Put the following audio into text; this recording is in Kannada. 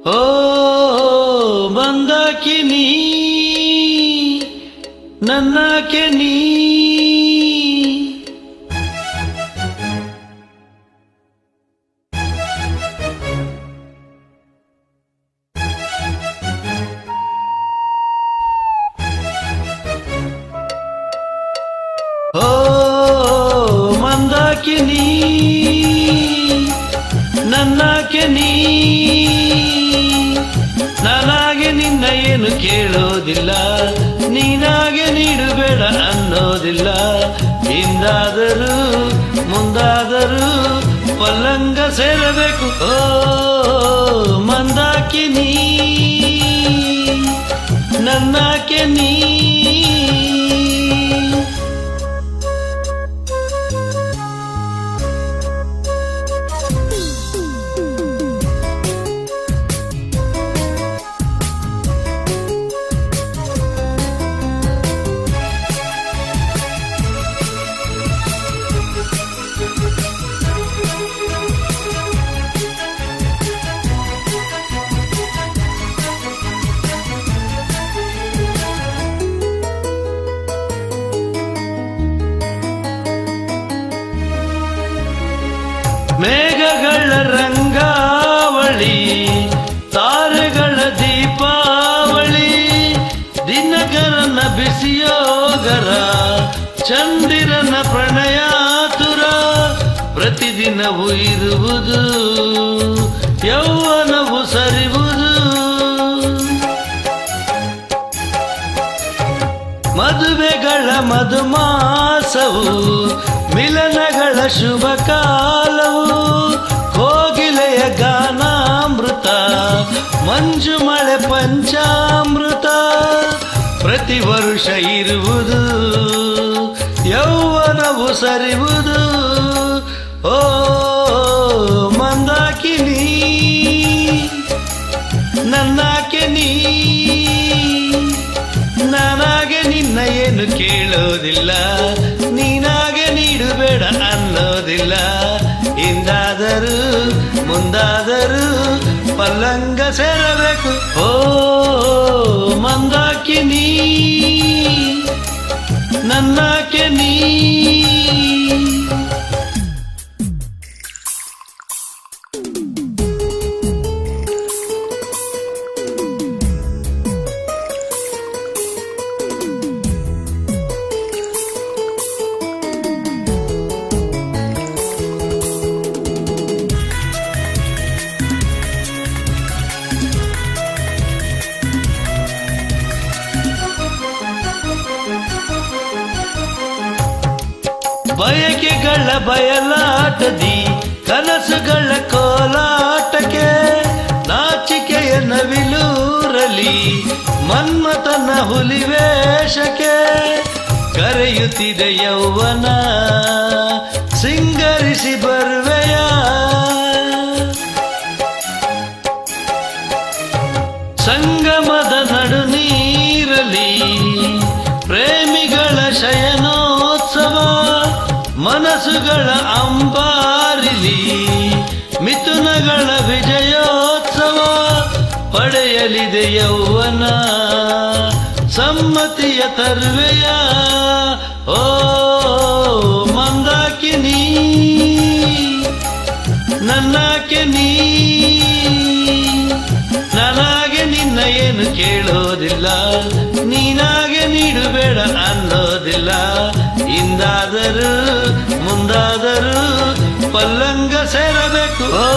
ಓ ಮಂದಾಕಿನಿ ನನ್ನಾಕೆ ನೀ ಓ ಮಂದಾಕಿನಿ ನನ್ನಾಕೆ ನೀ ನಾನಾಗೆ ನಿನ್ನ ಏನು ಕೇಳೋದಿಲ್ಲ, ನೀನಾಗೆ ನೀಡಬೇಡ ಅನ್ನೋದಿಲ್ಲ. ಹಿಂದಾದರೂ ಮುಂದಾದರೂ ಪಲ್ಲಂಗ ಸೇರಬೇಕು. ಓ ಮಂದಾಕಿನಿ ನನ್ನಾಕೆ ನೀ ಮೇಘಗಳ ರಂಗಾವಳಿ, ತಾರೆಗಳ ದೀಪಾವಳಿ, ದಿನಕರನ ಬಿಸಿಯೋಗರ, ಚಂದಿರನ ಪ್ರಣಯಾತುರ. ಪ್ರತಿದಿನವೂ ಇರುವುದು ಯೌವನವು ಸರಿವುದು. ಮದುವೆಗಳ ಮಧುಮಾಸವು, ಮಿಲನಗಳ ಶುಭ ಕಾಲವು, ಕೋಗಿಲೆಯ ಗಾನಾಮೃತ, ಮಂಜು ಮಳೆ ಪಂಚಾಮೃತ. ಪ್ರತಿ ವರುಷ ಇರುವುದು ಯೌವನವು ಸರಿವುದು. ಓ ಮಂದಾಕಿನಿ ನನ್ನಾಕೆ ನೀ ನಾನಾಗೆ ನಿನ್ನ ಏನು ಕೇಳೋದಿಲ್ಲ, ನೀನಾಗೆ ನೀಡಬೇಡ ಅನ್ನೋದಿಲ್ಲ. ಹಿಂದಾದರೂ ಮುಂದಾದರೂ ಪಲ್ಲಂಗ ಸೇರಬೇಕು. ಓ ಮಂದಾಕಿನಿ ನನ್ನಾಕೆ ನೀ ಬಯಕೆಗಳ ಬಯಲಾಟದಿ, ಕನಸುಗಳ ಕೋಲಾಟಕ್ಕೆ, ನಾಚಿಕೆಯ ನವಿಲೂರಲಿ, ಮನ್ಮಥನ ಹುಲಿವೇಷಕ್ಕೆ. ಕರೆಯುತ್ತಿದೆ ಯೌವನ, ಸಿಂಗರಿಸಿ ಬರುವೆಯ. ಸಂಗಮದ ನಡು ನೀರಲಿ, ಪ್ರೇಮಿಗಳ ಶಯನೋತ್ಸವ, ಮನಸ್ಸುಗಳ ಅಂಬಾರಿಲಿ, ಮಿಥುನಗಳ ವಿಜಯೋತ್ಸವ. ಪಡೆಯಲಿದೆ ಯೌವನ ಸಮ್ಮತಿಯ ತರುವೆಯ. ಓ ಮಂದಾಕಿನಿ ನನ್ನಾಕೆ ನೀ ನಾನಾಗೆ ನಿನ್ನ ಏನು ಕೇಳೋದಿಲ್ಲ, ನೀನಾಗೆ ನೀಡಬೇಡ ಅನ್ನೋದಿಲ್ಲ. ಹಿಂದಾದರೂ ಮುಂದಾದರೂ ಪಲ್ಲಂಗ ಸೇರಬೇಕು. ಓ